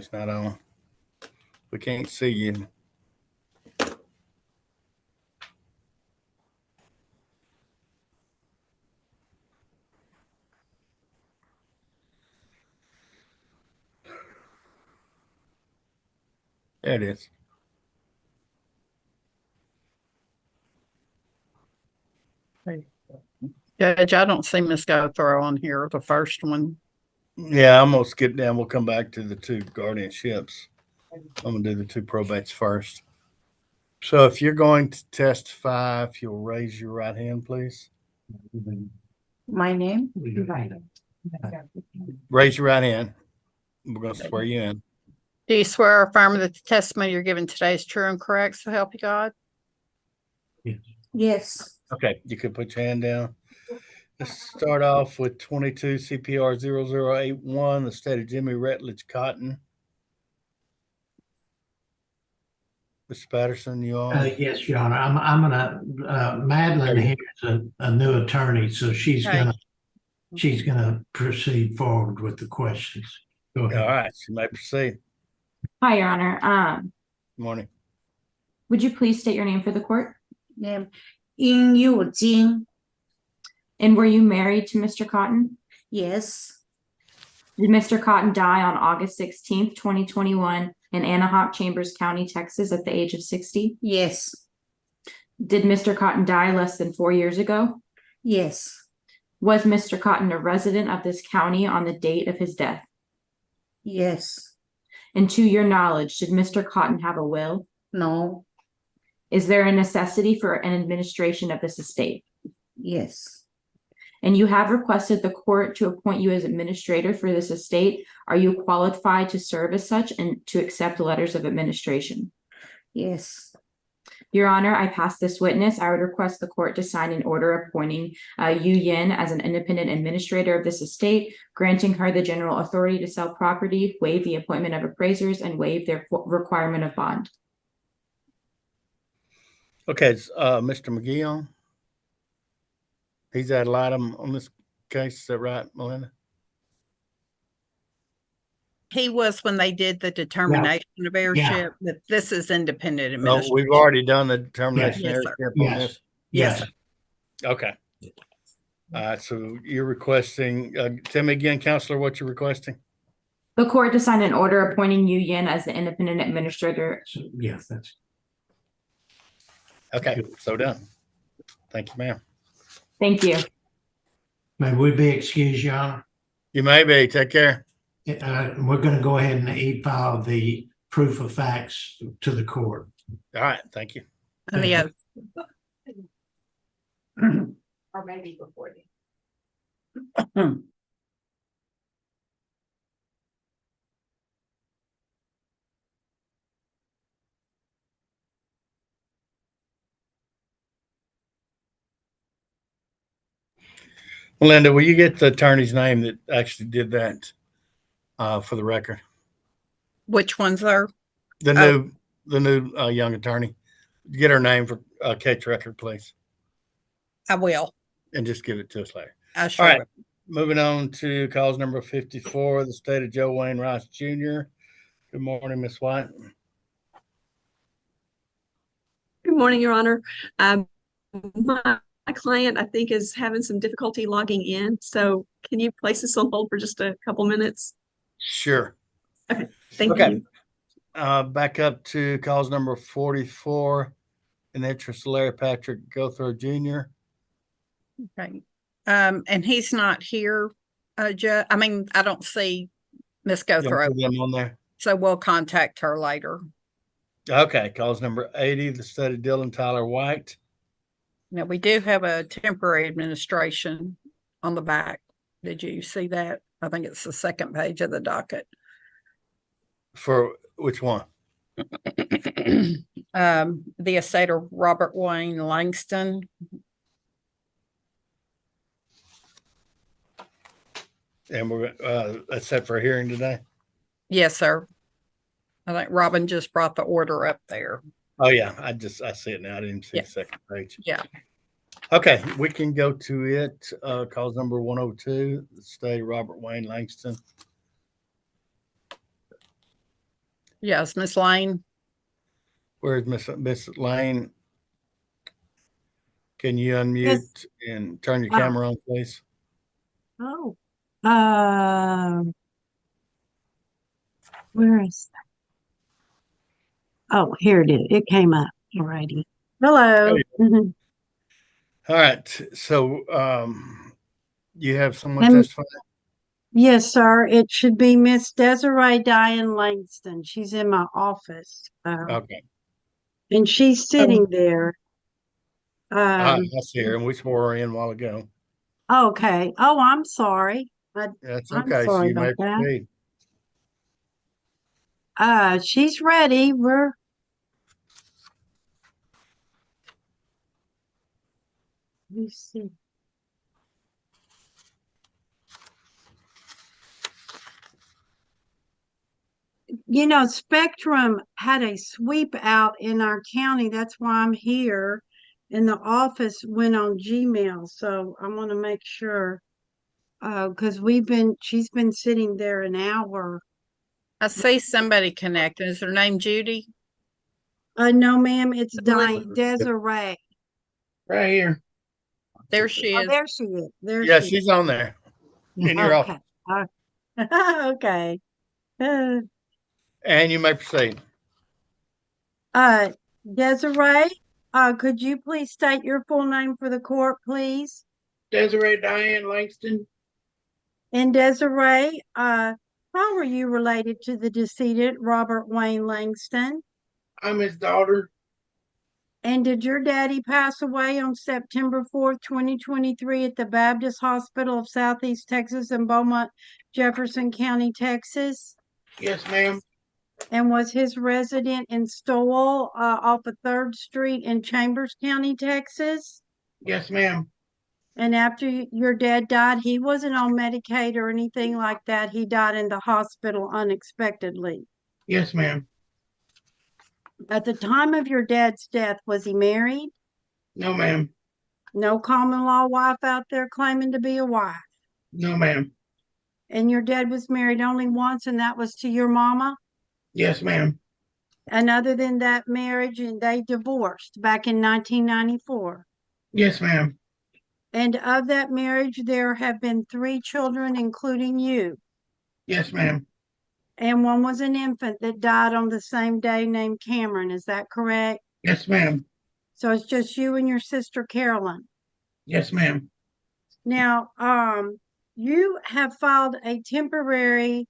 It's not on. We can't see you. There it is. Judge, I don't see Ms. Gothrow on here, the first one. Yeah, I'm gonna skip down. We'll come back to the two guardianships. I'm gonna do the two probates first. So if you're going to testify, if you'll raise your right hand, please. My name? Raise your right hand. We're gonna swear you in. Do you swear or affirm that the testimony you're giving today is true and correct, so help you God? Yes. Okay, you can put your hand down. Let's start off with 22 CPR 0081, the state of Jimmy Rutledge Cotton. Mr. Patterson, you on? Yes, Your Honor. I'm gonna, Madeline here is a new attorney, so she's Okay. gonna proceed forward with the questions. Go All ahead. right, you may proceed. Hi, Your Honor. Good morning. Would you please state your name for the court? Name 殷佑金. And were you married to Mr. Cotton? Yes. Did Mr. Cotton die on August 16th, 2021 in Anahuac, Chambers County, Texas at the age of 60? Yes. Did Mr. Cotton die less than 4 years ago? Yes. Was Mr. Cotton a resident of this county on the date of his death? Yes. And to your knowledge, did Mr. Cotton have a will? No. Is there a necessity for an administration of this estate? Yes. And you have requested the court to appoint you as administrator for this estate. Are you qualified to serve as such and to accept letters of administration? Yes. Your Honor, I pass this witness. I would request the court to sign an order appointing Yu Yin as an independent administrator of this estate, granting her the general authority to sell property, waive the appointment of appraisers, and waive their requirement of bond. Okay, it's Mr. McGee on. He's ad litem on this case. Is that right, Melinda? He was when they did the determination of heirship, but this is independent No, administration. we've already done the determination Yes, of sir. heirship on Yes. this. Yes, sir. Okay. All right, so you're requesting, tell me again, Counselor, what you're requesting? The court to sign an order appointing Yu Yin as the independent administrator. So, yes, that's. Okay, so done. Thank you, ma'am. Thank you. May we be excused, Your Honor? You may be. Take care. We're gonna go ahead and e-file the proof of facts to the court. All right, thank you. And the other, Or maybe before Melinda, will you get the attorney's name that actually did that for the record? which ones are? The new young attorney. Get her name for case record, please, I will. and just give it to us later. I sure All right. will. Moving on to cause number 54, the state of Joe Wayne Rice Jr. Good morning, Ms. White. Good morning, Your Honor. My client, I think, is having some difficulty logging in. So can you place this on hold for just a couple minutes? Sure. Thank Okay. you. Back up to cause number 44, in the interest of Larry Patrick Gothrow Jr. Okay. And he's not here, Judge. I mean, I don't see Miss You don't Gothrow, see them on there? so we'll contact her later. Okay, cause number 80, the state of Dylan Tyler White. Now, we do have a temporary administration on the back. Did you see that? I think it's the second page of the docket. For which one? The estate of Robert Wayne Langston. And we're that's set for a hearing today. Yes, sir. I think Robin just brought the order up there. Oh yeah, I see it now. I didn't see Yeah. the second page. Yeah. Okay, we can go to it. Cause number 102, the state of Robert Wayne Langston. Yes, Miss Lane. Where's Miss Lane? Can you unmute and turn your camera on, please? Oh, where is that? Oh, here it is. It came up already. Hello. Mhm. All right. So, you have someone And- testify? Yes, sir. It should be Miss Desiree Diane Langston. She's in my office. Okay. And she's sitting there. I see her, and we swore her in a while ago. Okay. Oh, I'm sorry. That's I'm okay. So sorry you may about that. proceed. She's ready. Let me see. You know, Spectrum had a sweep out in our county. That's why I'm here. And the office went on Gmail. So I want to make sure. Because she's been sitting there an hour. I see somebody connected. Is her name Judy? No, ma'am, it's Desiree? Desiree. Right here. There she Oh, is. there she is. There Yeah, she she's on there in your Okay. office. Okay. And you may proceed. Desiree, could you please state your full name for the court, please? Desiree Diane Langston. And Desiree, how are you related to the decedent, Robert Wayne Langston? I'm his daughter. And did your daddy pass away on September 4th, 2023 at the Baptist Hospital of Southeast Texas in Beaumont, Jefferson County, Texas? Yes, ma'am. And was his resident in Stowell, off of 3rd Street in Chambers County, Texas? Yes, ma'am. And after your dad died, he wasn't on Medicaid or anything like that. He died in the hospital unexpectedly. Yes, ma'am. At the time of your dad's death, was he married? No, ma'am. No common law wife out there claiming to be a wife? No, ma'am. And your dad was married only once, and that was to your mama? Yes, ma'am. And other than that marriage, and they divorced back in 1994. Yes, ma'am. And of that marriage, there have been 3 children, including you. Yes, ma'am. And one was an infant that died on the same day named Cameron. Is that correct? Yes, ma'am. So it's just you and your sister Carolyn. Yes, ma'am. Now, you have filed a temporary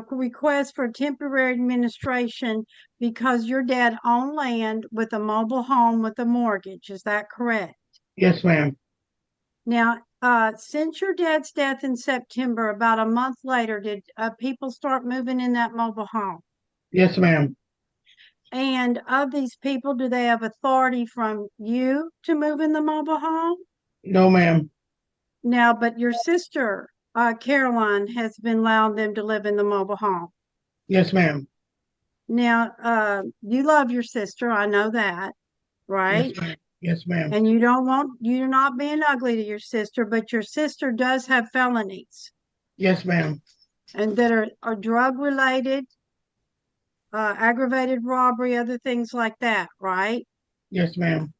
request for temporary administration because your dad owned land with a mobile home with a mortgage. Is that correct? Yes, ma'am. Now, since your dad's death in September, about a month later, did people start moving in that mobile home? Yes, ma'am. And of these people, do they have authority from you to move in the mobile home? No, ma'am. Now, but your sister, Caroline, has been allowing them to live in the mobile home. Yes, ma'am. Now, you love your sister. I know that, right? Yes, ma'am. Yes, ma'am. And you're not being ugly to your sister, but your sister does have felonies. Yes, ma'am. And that are drug related, aggravated robbery, other things like that, right? Yes, ma'am.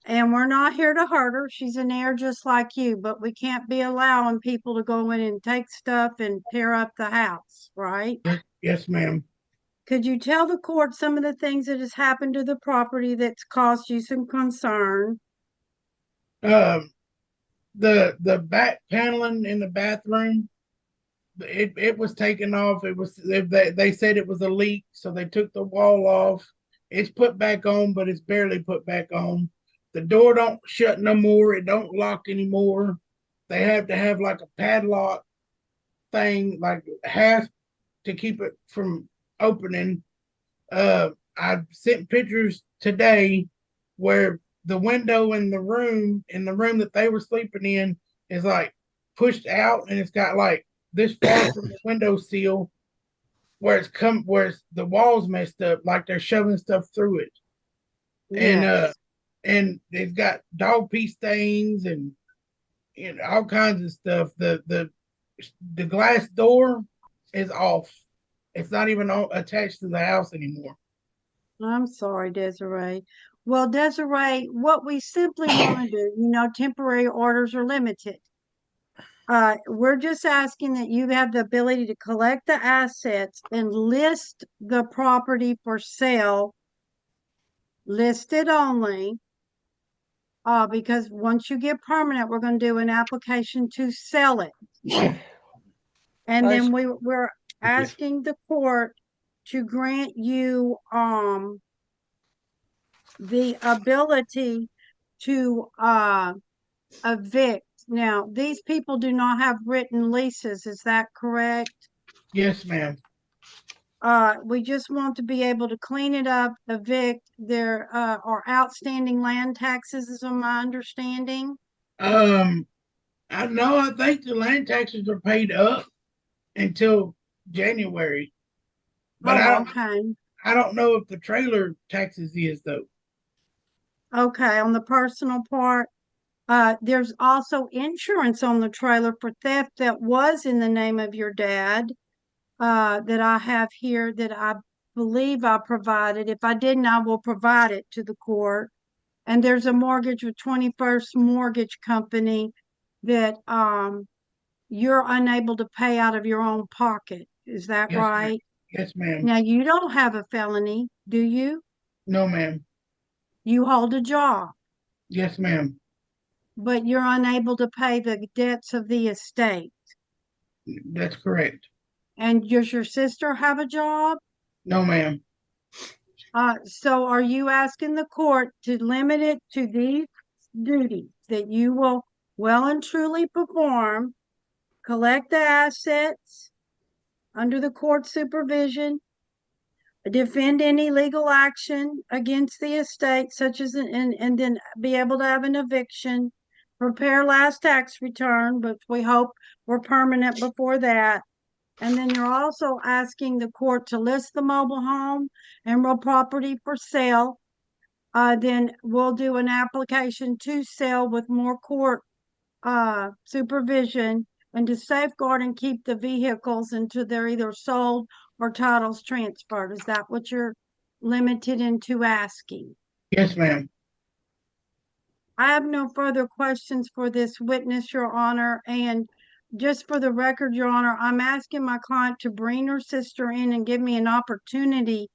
And we're not here to hurt her. She's an heir just like you, but we can't be allowing people to go in and take stuff and tear up the house, right? Yes, ma'am. Could you tell the court some of the things that has happened to the property that's caused you some concern? The back paneling in the bathroom, it was taken off. They said it was a leak, so they took the wall off. It's put back on, but it's barely put back on. The door don't shut no more. It don't lock anymore. They have to have like a padlock thing, like half to keep it from opening. I sent pictures today where the window in the room that they were sleeping in is like pushed out, and it's got like this far from the window sill where the walls messed up, like they're shoving stuff through it. Yes. And it's got dog pee stains and all kinds of stuff. The glass door is off. It's not even attached to the house anymore. I'm sorry, Desiree. Well, Desiree, what we simply want to do, temporary orders are limited. We're just asking that you have the ability to collect the assets and list the property for sale, listed only. Because once you get permanent, we're going to do an application to sell it. And then we're asking the court to grant you the ability to evict. Now, these people do not have written leases, is that correct? Yes, ma'am. We just want to be able to clean it up, evict. There are outstanding land taxes, is my understanding. I know, I think the land taxes are paid up until January. But Okay. I don't know if the trailer taxes is though. Okay, on the personal part. There's also insurance on the trailer for theft that was in the name of your dad, that I have here that I believe I provided. If I didn't, I will provide it to the court. And there's a mortgage with 21st Mortgage Company that you're unable to pay out of your own pocket. Is that Yes, ma'am. right? Yes, ma'am. Now, you don't have a felony, do you? No, ma'am. You hold a job, Yes, ma'am. but you're unable to pay the debts of the estate. That's correct. And does your sister have a job? No, ma'am. So are you asking the court to limit it to these duties that you will well and truly perform, collect the assets under the court supervision, defend any legal action against the estate, such as and then be able to have an eviction, prepare last tax return, but we hope we're permanent before that. And then you're also asking the court to list the mobile home and real property for sale. Then we'll do an application to sell with more court supervision and to safeguard and keep the vehicles until they're either sold or titles transferred. Is that what you're limited into asking? Yes, ma'am. I have no further questions for this witness, Your Honor. And just for the record, Your Honor, I'm asking my client to bring her sister in and give me an opportunity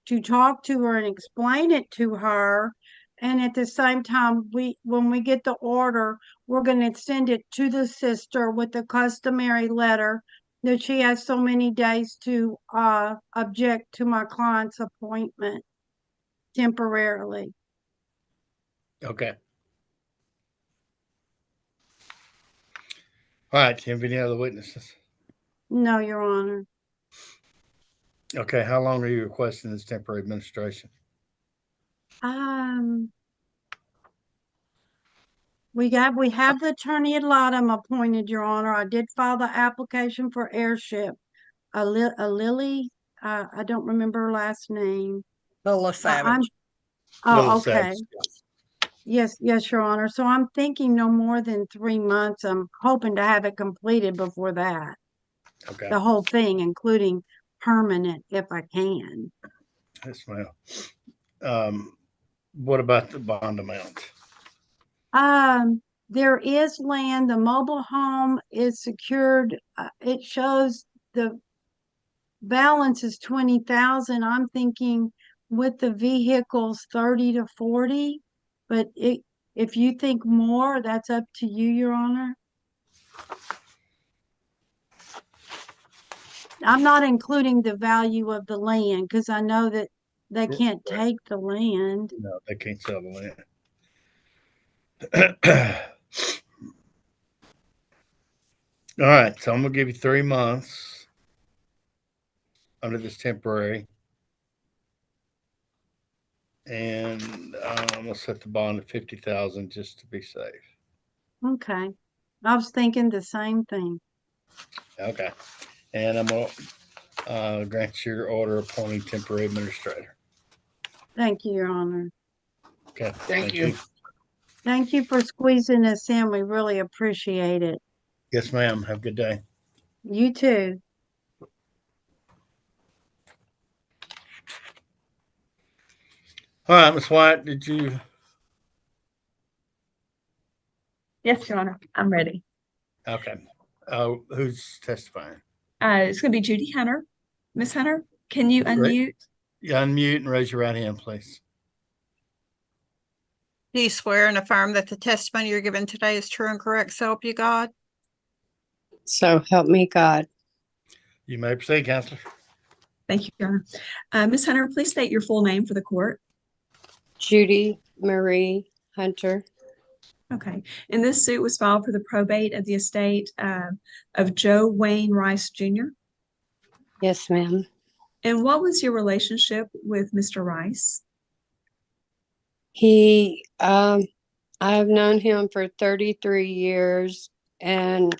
to talk to her and explain it to her. And at the same time, when we get the order, we're going to send it to the sister with the customary letter that she has so many days to object to my client's appointment temporarily. Okay. All right. Do you have any other witnesses? No, Your Honor. Okay. How long are you requesting this temporary administration? We have the attorney ad litem appointed, Your Honor. I did file the application for heirship. A Lily, I don't remember her last name. Lola Savage. Little Okay. Savage. Yes, Your Honor. So I'm thinking no more than 3 months. I'm hoping to have it completed before that. Okay. The whole thing, including permanent, if I can. Yes, ma'am. What about the bond amount? There is land. The mobile home is secured. It shows the balance is 20,000. I'm thinking with the vehicles 30 to 40, but if you think more, that's up to you, Your Honor. I'm not including the value of the land because I know that they can't take the land. No, they can't sell the land. All right, so I'm gonna give you 3 months under this temporary, and I'm gonna set the bond at 50,000 just to be safe. Okay. I was thinking the same thing. Okay, and I'm gonna grant your order appointing temporary administrator. Thank you, Your Honor. Okay, Thank you. Thank you for squeezing us in. We really appreciate it. Yes, ma'am. Have a good day. You too. All right, Ms. White, did you? Yes, Your Honor, I'm ready. Okay. Who's testifying? It's gonna be Judy Hunter. Miss Hunter, can you Great. unmute? You unmute and raise your right hand, please. Do you swear and affirm that the testimony you're giving today is true and correct, so help you God? So help me God. You may proceed, Counselor. Thank you, Your Honor. Miss Hunter, please state your full name for the court. Judy Marie Hunter. Okay, and this suit was filed for the probate of the estate of Joe Wayne Rice Jr. Yes, ma'am. And what was your relationship with Mr. Rice? I've known him for 33 years and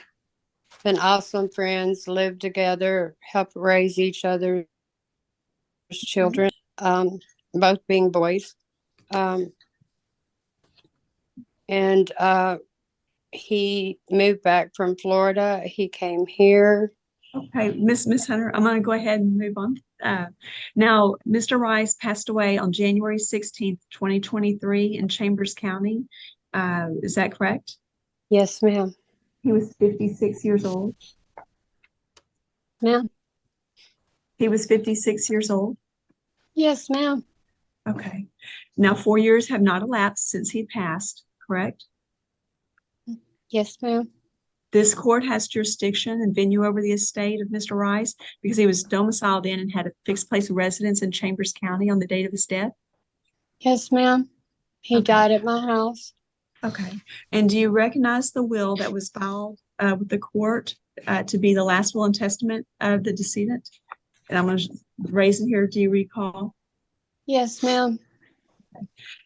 been awesome friends, lived together, helped raise each other's children, both being boys. And he moved back from Florida. He came here. Okay, Miss Hunter, I'm gonna go ahead and move on. Now, Mr. Rice passed away on January 16th, 2023 in Chambers County. Is that correct? Yes, ma'am. He was 56 years old. Ma'am. He was 56 years old. Yes, ma'am. Okay. Now, 4 years have not elapsed since he passed, correct? Yes, ma'am. This court has jurisdiction and venue over the estate of Mr. Rice because he was domiciled in and had a fixed place of residence in Chambers County on the date of his death. Yes, ma'am. He Okay. died at my house. Okay. And do you recognize the will that was filed with the court to be the last will and testament of the decedent? And I'm going to raise it here. Do you recall? Yes, ma'am.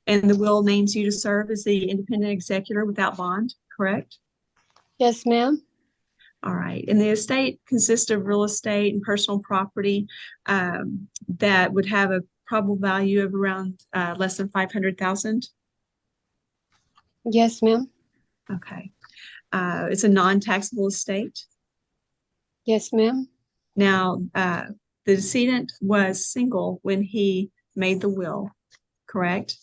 And the will names you to serve as the independent executor without bond, correct? Yes, ma'am. All right. And the estate consists of real estate and personal property that would have a probable value of around less than 500,000. Yes, ma'am. Okay. It's a non-taxable estate. Yes, ma'am. Now, the decedent was single when he made the will, correct?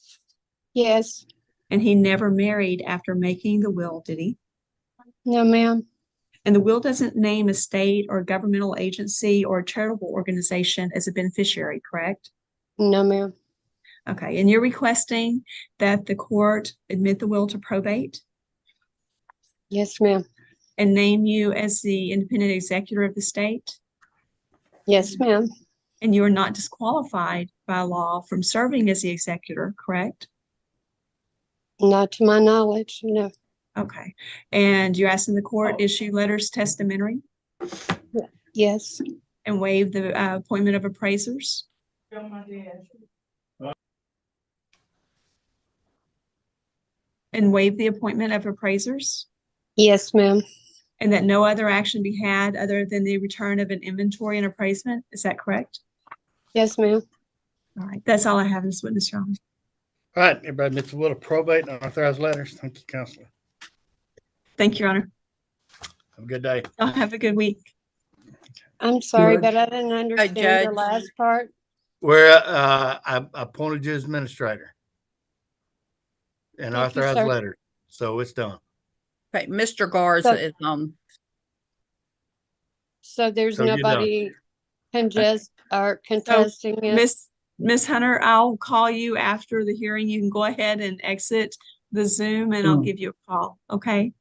Yes. And he never married after making the will, did he? No, ma'am. And the will doesn't name a state or governmental agency or charitable organization as a beneficiary, correct? No, ma'am. Okay, and you're requesting that the court admit the will to probate Yes, ma'am. and name you as the independent executor of the state? Yes, ma'am. And you are not disqualified by law from serving as the executor, correct? Not to my knowledge, no. Okay, and you're asking the court issue letters testamentary Yes. and waive the appointment of appraisers? And waive the appointment of appraisers? Yes, ma'am. And that no other action be had other than the return of an inventory and appraisement, is that correct? Yes, ma'am. All right, that's all I have in this witness, Your Honor. All right, everybody admits the will to probate and authorize letters. Thank you, Counselor. Thank you, Your Honor. Have a good day. Y'all have a good week. I'm sorry, Judge. but I didn't understand the Judge. last part. Where I appointed you as administrator and Thank you, authorized sir. letters. So it's done. Okay, Mr. Garza So- is on. So there's So you're done. nobody contesting it. Miss Hunter, I'll call you after the hearing. You can go ahead and exit the Zoom and I'll give you a call, okay?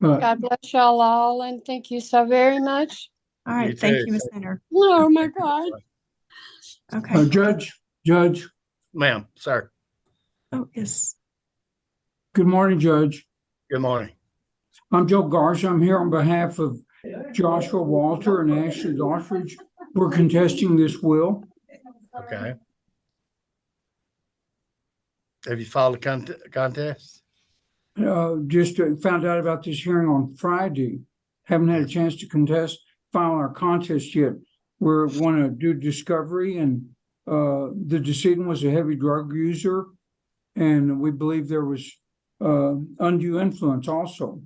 God bless y'all all and thank you so very much. All You right, thank too. you, Miss Hunter. Oh, my God. Okay. Judge, Ma'am, sir. Oh, yes. good morning, Judge. Good morning. I'm Joe Garza. I'm here on behalf of Joshua Walter and Ashley Daughtridge. We're contesting this will. Okay. Have you filed a contest? Just found out about this hearing on Friday. Haven't had a chance to file our contest yet. We're going to do discovery, and the decedent was a heavy drug user, and we believe there was undue influence also.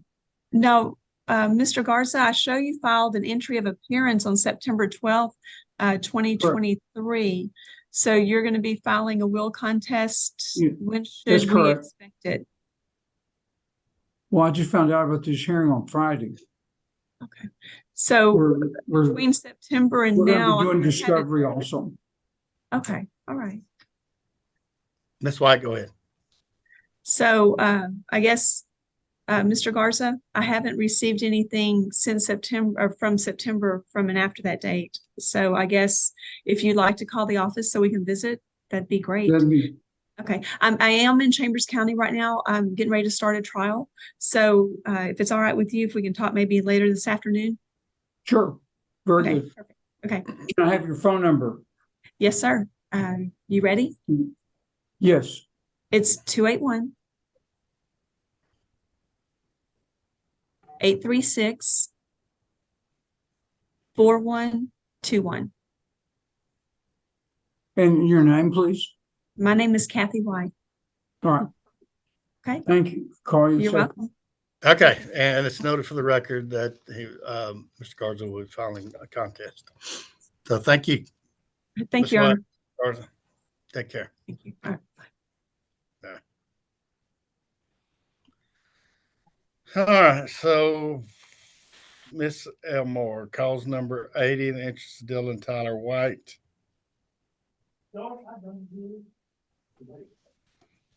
No, Mr. Garza, I show you filed an entry of appearance on September 12th, 2023. So you're going to be filing a will contest. Yeah, When that's should we correct. expect it? Well, I just found out about this hearing on Friday. Okay. So We're between September and gonna now, be doing I haven't- discovery also. Okay, all right. Ms. White, go ahead. So I guess, Mr. Garza, I haven't received anything since September or from September from and after that date. So I guess if you'd like to call the office so we can visit, that'd be great. That'd be, Okay, I am in Chambers County right now. I'm getting ready to start a trial. So if it's all right with you, if we can talk maybe later this afternoon. sure, very Okay, good. perfect. Okay, Can I have your phone number? yes, sir. You ready? Yes, It's 281-836-4121. and your name, please? My name is Kathy White. All right. Okay. Thank you. Call you. You're welcome. Okay, and it's noted for the record that Mr. Garza will be filing a contest. So thank you, Thank Ms. you, Your White. Honor. Garza. Take care. Thank you. All right. All right, so Miss Elmore, calls number 80 in the interest of Dylan Tyler White.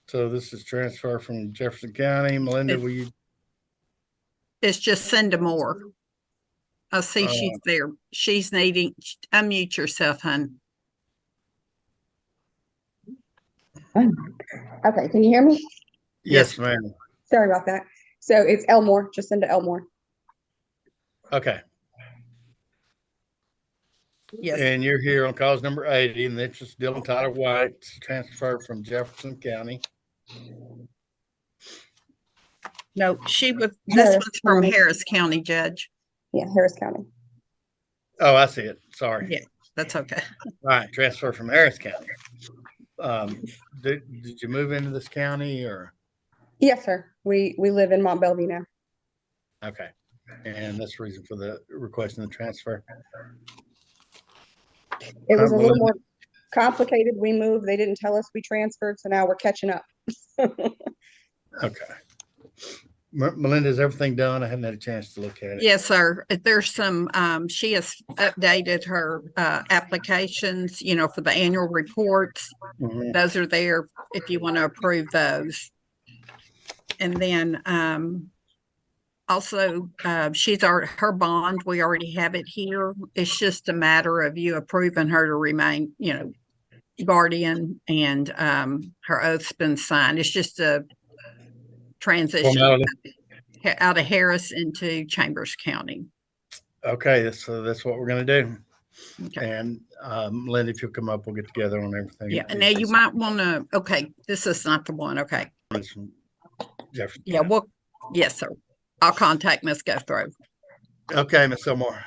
So this is transfer from Jefferson County. Melinda, will you? It's just Cinda Moore. I see she's there. She's needing, unmute yourself, hon. Okay, can you hear me? Yes, ma'am. Sorry about that. So it's Elmore, Jacinda Elmore. Okay. Yes. And you're here on cause number 80 in the interest of Dylan Tyler White, transfer from Jefferson County. No, this Harris one's from County. Harris County, Judge. Yeah, Harris County. Oh, I see it. Sorry. Yeah, that's okay. All right, transfer from Harris County. Did you move into this county or? Yes, sir. We live in Mont Belvieu now. Okay. And that's the reason for the requesting the transfer. It was a little Melinda? more complicated. We moved. They didn't tell us we transferred, so now we're catching up. Okay. Melinda, is everything done? I haven't had a chance to look at it. Yes, sir. There's some, she has updated her applications, for the annual reports. Mhm. Those are there if you want to approve those. And then also her bond, we already have it here. It's just a matter of you approving her to remain, guardian, and her oath's been signed. It's just a transition Formality. out of Harris into Chambers County. Okay, so that's what we're gonna do. Okay. And Melinda, if you'll come up, we'll get together on everything. Yeah. Now you might want to, okay, this is not the one. Okay. It's from Jefferson Yeah. County. Well, yes, sir. I'll contact Ms. Guthrow. Okay, Ms. Elmore.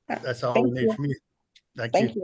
That's all we Thank need you. from you. Thank Thank you. you.